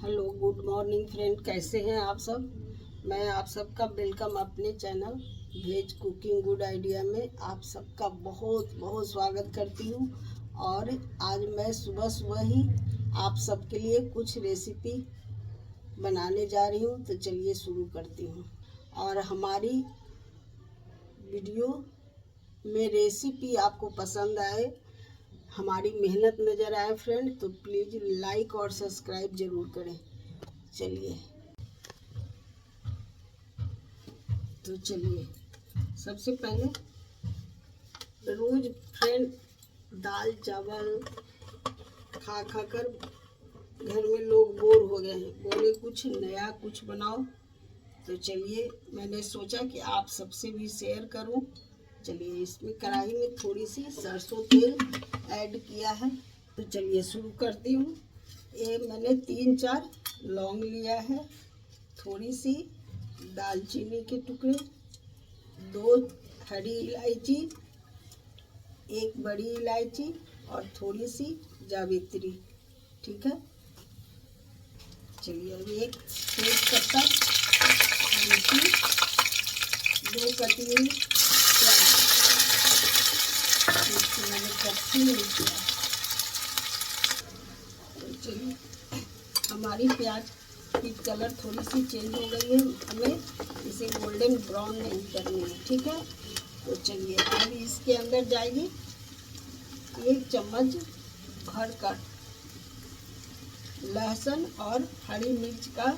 Hello good morning friend, कैसे हैं आप सब। मैं आप सबका वेलकम अपने channel veg cooking good idea में आप सबका बहुत बहुत स्वागत करती हूँ। और आज मैं सुबह सुबह ही आप सबके लिए कुछ रेसिपी बनाने जा रही हूँ, तो चलिए शुरू करती हूँ। और हमारी वीडियो में रेसिपी आपको पसंद आए, हमारी मेहनत नज़र आए फ्रेंड, तो प्लीज़ लाइक और सब्सक्राइब ज़रूर करें। चलिए सबसे पहले रोज़ फ्रेंड दाल चावल खा खा कर घर में लोग बोर हो गए हैं, बोले कुछ नया कुछ बनाओ। तो चलिए मैंने सोचा कि आप सबसे भी शेयर करूं। चलिए इसमें कढ़ाई में थोड़ी सी सरसों तेल ऐड किया है, तो चलिए शुरू करती हूँ। ये मैंने 3-4 लौंग लिया है, थोड़ी सी दालचीनी के टुकड़े, 2 हरी इलायची, 1 बड़ी इलायची और थोड़ी सी जावित्री। ठीक है, चलिए अभी 1 तेज पत्ता और इसमें 2 कटी हुई प्याज, इसको मैंने कच्ची नहीं किया। तो चलिए हमारी प्याज की कलर थोड़ी सी चेंज हो गई है, हमें इसे गोल्डन ब्राउन नहीं करनी है। ठीक है, तो चलिए अभी इसके अंदर जाएगी 1 चम्मच भर कर लहसुन और हरी मिर्च का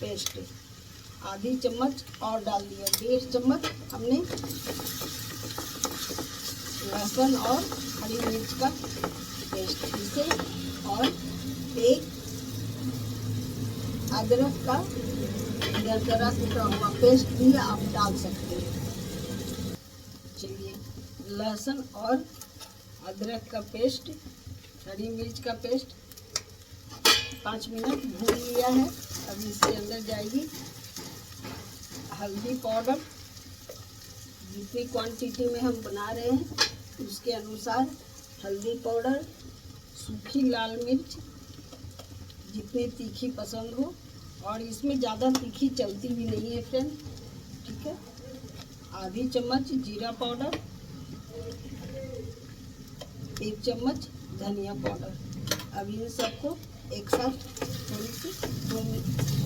पेस्ट, आधी चम्मच और डाल दिया, 1.5 चम्मच हमने लहसुन और हरी मिर्च का पेस्ट इसे, और 1 अदरक का दरदरा कुटा हुआ पेस्ट भी आप डाल सकते हैं। चलिए लहसुन और अदरक का पेस्ट, हरी मिर्च का पेस्ट 5 मिनट भून लिया है। अब इसके अंदर जाएगी हल्दी पाउडर, जितनी क्वांटिटी में हम बना रहे हैं उसके अनुसार हल्दी पाउडर, सूखी लाल मिर्च जितनी तीखी पसंद हो, और इसमें ज़्यादा तीखी चलती भी नहीं है फ्रेंड। ठीक है, आधी चम्मच जीरा पाउडर, 1 चम्मच धनिया पाउडर। अब इन सबको एक साथ थोड़ी सी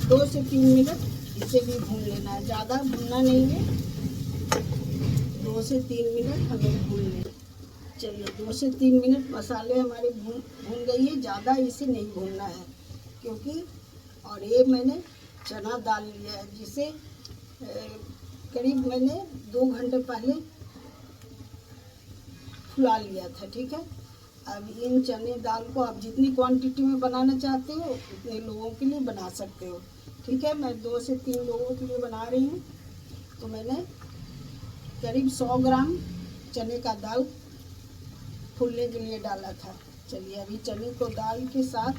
2 से 3 मिनट इसे भी भून लेना है, ज़्यादा भूनना नहीं है, 2 से 3 मिनट हमें भून लेना। चलिए 2 से 3 मिनट मसाले हमारे भून गई है, ज़्यादा इसे नहीं भूनना है क्योंकि, और ये मैंने चना दाल लिया है जिसे करीब मैंने 2 घंटे पहले फुला लिया था। ठीक है, अब इन चने दाल को आप जितनी क्वांटिटी में बनाना चाहते हो उतने लोगों के लिए बना सकते हो। ठीक है, मैं 2 से 3 लोगों के लिए बना रही हूँ, तो मैंने करीब 100 ग्राम चने का दाल फूलने के लिए डाला था। चलिए अभी चने को दाल के साथ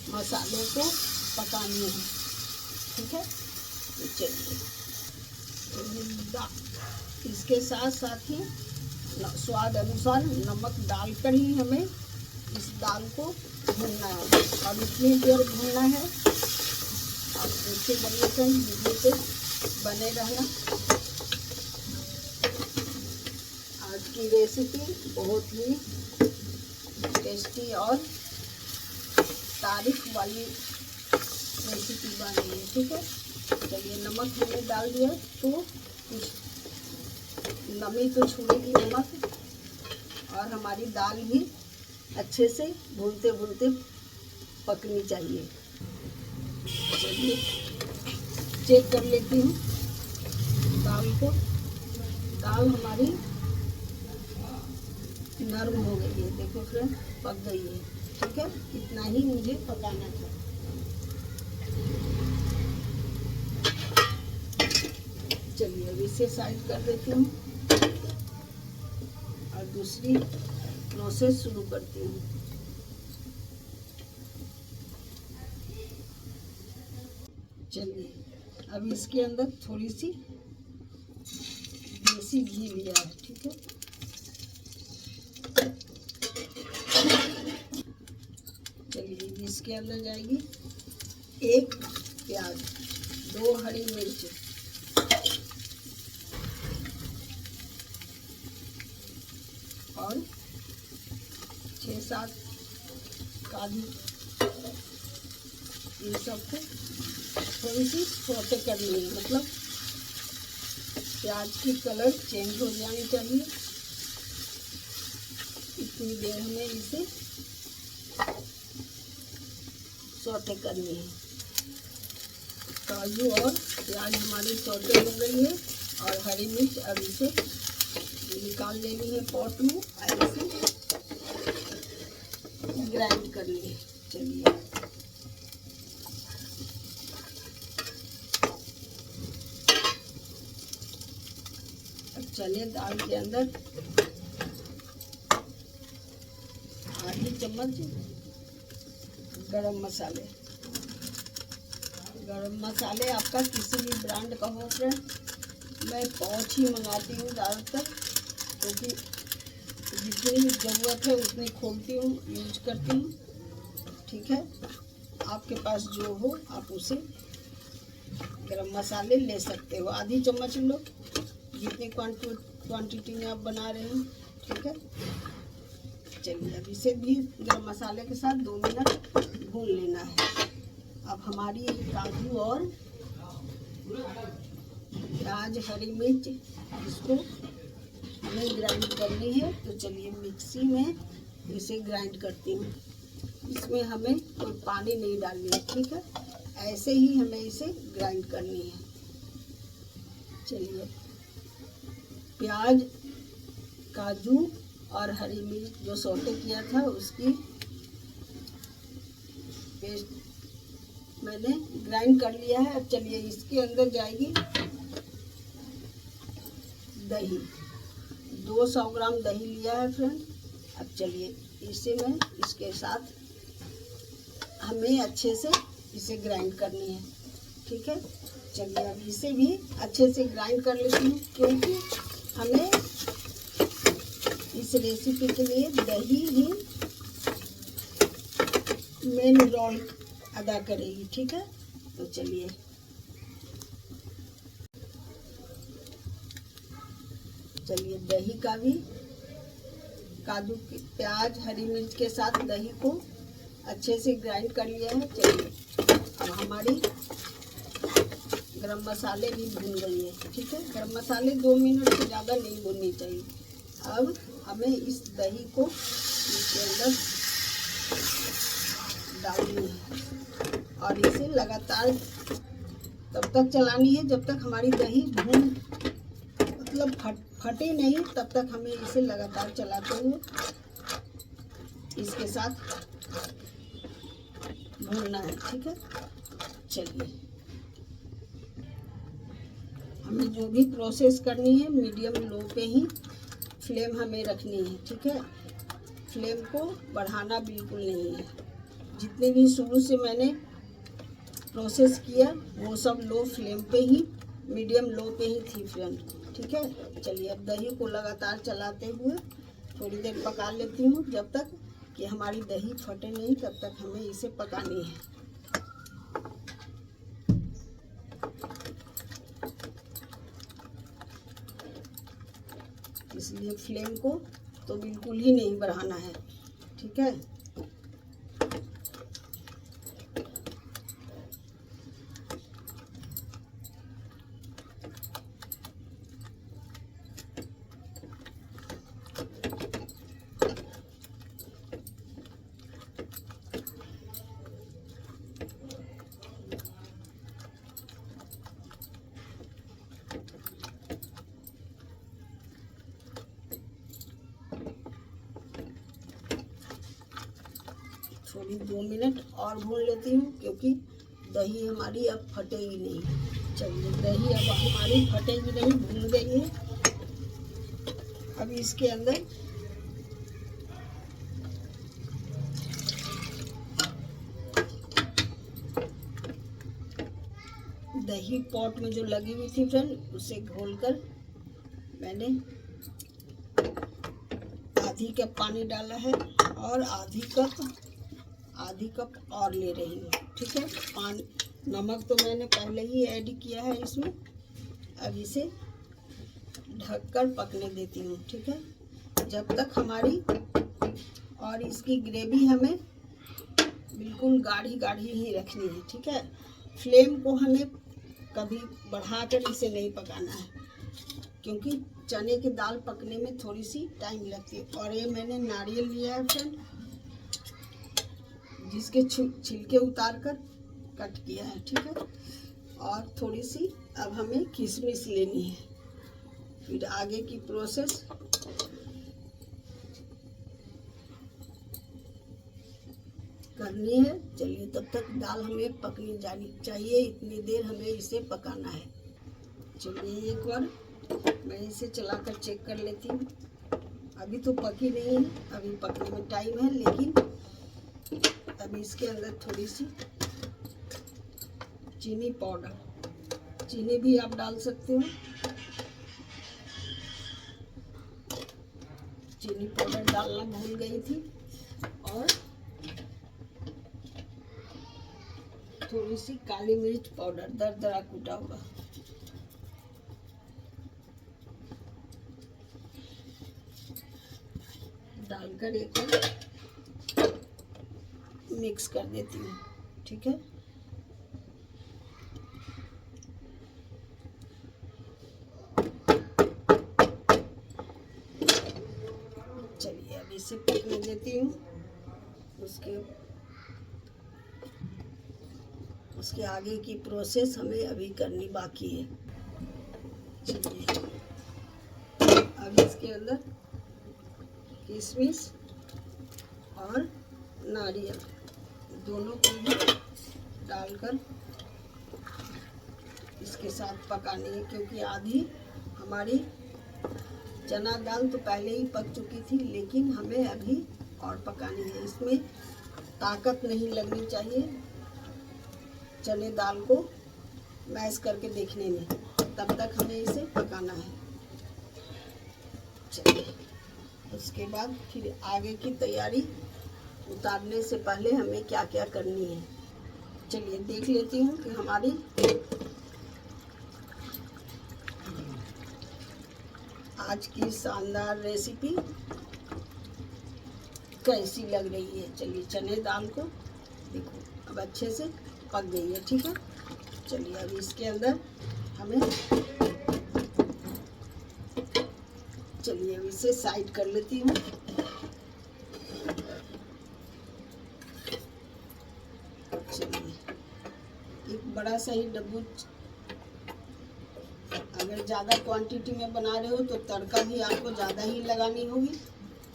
मसाले को पकानी है। ठीक है, तो चलिए इसके साथ साथ ही स्वाद अनुसार नमक डालकर ही हमें इस दाल को भूनना है, और इतनी देर भूनना है। आप देखिए बने फ्रेंड, वीडियो पे बने रहना। आज की रेसिपी बहुत ही टेस्टी और तारीफ वाली रेसिपी बन रही है। ठीक है, चलिए नमक हमने डाल दिया, तो कुछ नमी तो छोड़ेगी नमक, और हमारी दाल भी अच्छे से भूनते भूनते पकनी चाहिए। चलिए चेक कर लेती हूँ दाल को। दाल हमारी नरम हो गई है, देखो फ्रेंड पक गई है। ठीक है, इतना ही मुझे पकाना था। चलिए अब इसे साइड कर देती हूँ और दूसरी प्रोसेस शुरू करती हूँ। चलिए अब इसके अंदर थोड़ी सी देसी घी लिया है। ठीक है, चलिए इसके अंदर जाएगी एक प्याज, 2 हरी मिर्च, और 6-7 काजू। इन सबको थोड़ी सी सौटे करनी है, मतलब प्याज की कलर चेंज हो जानी चाहिए। इतनी देर हमें इसे सौटे करनी है। काजू और प्याज हमारी सौटे हो गई है, और हरी मिर्च अब इसे निकाल लेनी है पॉट में, ऐसे ग्राइंड करनी है। चलिए अब चने दाल के अंदर आधी चम्मच गरम मसाले। गरम मसाले आपका किसी भी ब्रांड का हो फ्रेंड, मैं पाउच ही मंगाती हूँ ज़्यादातर, क्योंकि जितनी भी ज़रूरत है उतनी खोलती हूँ, यूज करती हूँ। ठीक है, आपके पास जो हो आप उसे गरम मसाले ले सकते हो। आधी चम्मच लो, जितनी क्वांटिटी में आप बना रहे हैं। ठीक है, चलिए अब इसे भी गरम मसाले के साथ 2 मिनट भून लेना है। अब हमारी काजू और प्याज, हरी मिर्च, इसको हमें ग्राइंड करनी है। तो चलिए मिक्सी में इसे ग्राइंड करती हूँ। इसमें हमें कोई पानी नहीं डालनी है, ठीक है, ऐसे ही हमें इसे ग्राइंड करनी है। चलिए प्याज, काजू और हरी मिर्च जो सौटे किया था उसकी पेस्ट मैंने ग्राइंड कर लिया है। अब चलिए इसके अंदर जाएगी दही। 200 ग्राम दही लिया है फ्रेंड। अब चलिए इसे मैं इसके साथ हमें अच्छे से इसे ग्राइंड करनी है। ठीक है, चलिए अब इसे भी अच्छे से ग्राइंड कर लेती हूँ, क्योंकि हमें इस रेसिपी के लिए दही ही मेन रोल अदा करेगी। ठीक है, तो चलिए दही का भी, काजू, प्याज, हरी मिर्च के साथ दही को अच्छे से ग्राइंड कर लिया है। चलिए अब हमारी गरम मसाले भी भून गई है। ठीक है, गरम मसाले 2 मिनट से ज़्यादा नहीं भूननी चाहिए। अब हमें इस दही को इसके अंदर डालनी है, और इसे लगातार तब तक चलानी है जब तक हमारी दही मतलब फटे नहीं, तब तक हमें इसे लगातार चलाते हुए इसके साथ भूनना है। ठीक है, चलिए हमें जो भी प्रोसेस करनी है मीडियम लो पे ही फ्लेम हमें रखनी है। ठीक है, फ्लेम को बढ़ाना बिल्कुल नहीं है। जितने भी शुरू से मैंने प्रोसेस किया वो सब लो फ्लेम पे ही, मीडियम लो पे ही थी फ्रेंड। ठीक है, चलिए अब दही को लगातार चलाते हुए थोड़ी देर पका लेती हूँ, जब तक कि हमारी दही फटे नहीं, तब तक हमें इसे पकानी है। इसलिए फ्लेम को तो बिल्कुल ही नहीं बढ़ाना है। ठीक है, थोड़ी 2 मिनट और भून लेती हूँ, क्योंकि दही हमारी अब फटेगी नहीं। चलिए दही अब हमारी फटेगी नहीं, भून गई है। अब इसके अंदर दही पॉट में जो लगी हुई थी फ्रेंड, उसे घोलकर मैंने आधी कप पानी डाला है, और आधी कप और ले रही हूँ। ठीक है। नमक तो मैंने पहले ही ऐड किया है इसमें। अब इसे ढककर पकने देती हूँ, ठीक है, जब तक हमारी, और इसकी ग्रेवी हमें बिल्कुल गाढ़ी गाढ़ी ही रखनी है, ठीक है। फ्लेम को हमें कभी बढ़ाकर इसे नहीं पकाना है, क्योंकि चने की दाल पकने में थोड़ी सी टाइम लगती है। और ये मैंने नारियल लिया है फ्रेंड, जिसके छिलके उतार कर कट किया है, ठीक है। और थोड़ी सी अब हमें किशमिश लेनी है। फिर आगे की प्रोसेस करनी है। चलिए, तब तक दाल हमें पकनी जानी चाहिए, इतनी देर हमें इसे पकाना है। चलिए, एक बार मैं इसे चलाकर चेक कर लेती हूँ। अभी तो पकी नहीं है, अभी पकने में टाइम है, लेकिन अभी इसके अंदर थोड़ी सी चीनी पाउडर, चीनी भी आप डाल सकते हो। चीनी पाउडर डालना भूल गई थी। और थोड़ी सी काली मिर्च पाउडर दरदरा कूटा हुआ, डालकर एक बार मिक्स कर देती हूँ, ठीक है। चलिए, अब इसे पकने देती हूँ। उसके आगे की प्रोसेस हमें अभी करनी बाकी है। चलिए, अब इसके अंदर किशमिश और नारियल दोनों को भी डालकर इसके साथ पकानी है, क्योंकि आधी हमारी चना दाल तो पहले ही पक चुकी थी, लेकिन हमें अभी और पकानी है। इसमें ताकत नहीं लगनी चाहिए चने दाल को मैश करके देखने में, तब तक हमें इसे पकाना है। चलिए, उसके बाद फिर आगे की तैयारी उतारने से पहले हमें क्या क्या करनी है। चलिए, देख लेती हूँ कि हमारी आज की शानदार रेसिपी कैसी लग रही है। चलिए, चने दाल को देखो अब अच्छे से पक गई है, ठीक है। चलिए, अब इसके अंदर हमें, चलिए अब इसे साइड कर लेती हूँ। चलिए, एक बड़ा सा ही डब्बू, अगर ज़्यादा क्वांटिटी में बना रहे हो तो तड़का भी आपको ज़्यादा ही लगानी होगी,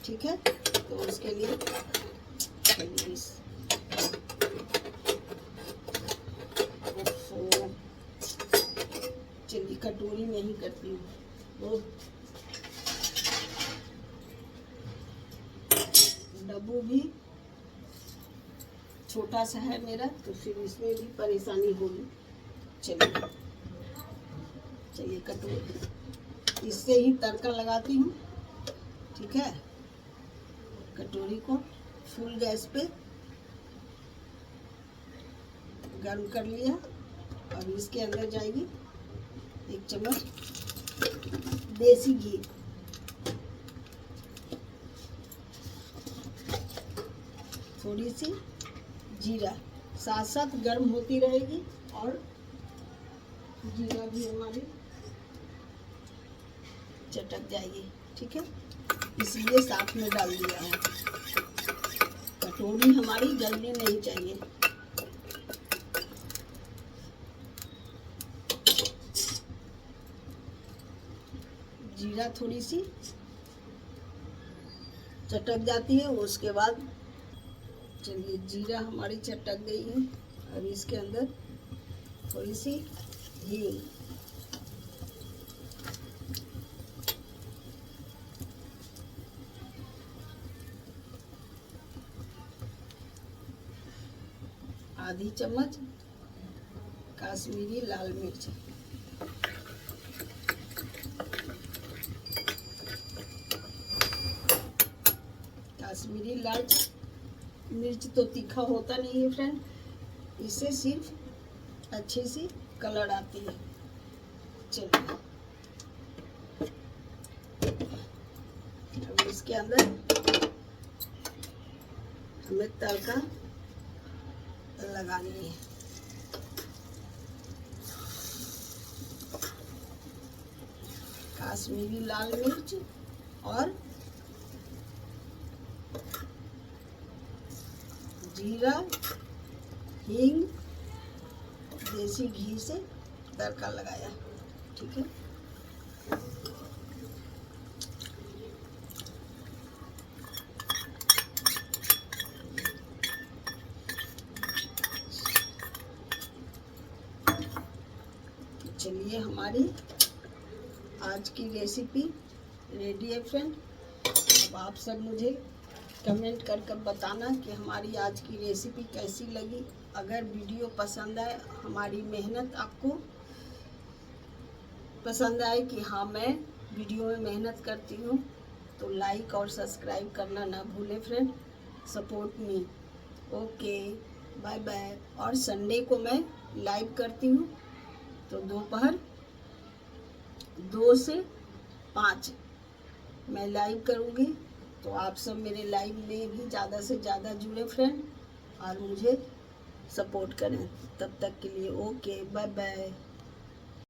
ठीक है। तो उसके लिए चलिए कटोरी में ही करती हूँ। वो डब्बू भी छोटा सा है मेरा, तो फिर इसमें भी परेशानी होगी। चलिए कटोरी, इससे ही तड़का लगाती हूँ, ठीक है। कटोरी को फुल गैस पे गर्म कर लिया। अब इसके अंदर जाएगी 1 चम्मच देसी घी, थोड़ी सी जीरा, साथ साथ गर्म होती रहेगी और जीरा भी हमारी चटक जाएगी, ठीक है, इसलिए साथ में डाल दिया है। कटोरी हमारी जलनी नहीं चाहिए। जीरा थोड़ी सी चटक जाती है, उसके बाद चलिए जीरा हमारी चटक गई है। अब इसके अंदर थोड़ी सी हींग, आधी चम्मच कश्मीरी लाल मिर्च, कश्मीरी लाल मिर्च तो तीखा होता नहीं है फ्रेंड, इससे सिर्फ अच्छी सी कलर आती है। चलिए अब इसके अंदर हमें तड़का लगानी है। काश्मीरी लाल मिर्च और जीरा, हींग, देसी घी से तड़का लगाया। ठीक है, चलिए हमारी आज की रेसिपी रेडी है फ्रेंड। अब आप सब मुझे कमेंट कर कर बताना कि हमारी आज की रेसिपी कैसी लगी। अगर वीडियो पसंद आए, हमारी मेहनत आपको पसंद आए कि हाँ मैं वीडियो में मेहनत करती हूँ, तो लाइक और सब्सक्राइब करना ना भूलें friend. Support me. Okay, bye bye. और संडे को मैं लाइव करती हूँ, तो दोपहर 2 से 5 मैं लाइव करूँगी। तो आप सब मेरे लाइव में भी ज़्यादा से ज़्यादा जुड़े फ्रेंड और मुझे सपोर्ट करें। तब तक के लिए ओके, बाय बाय।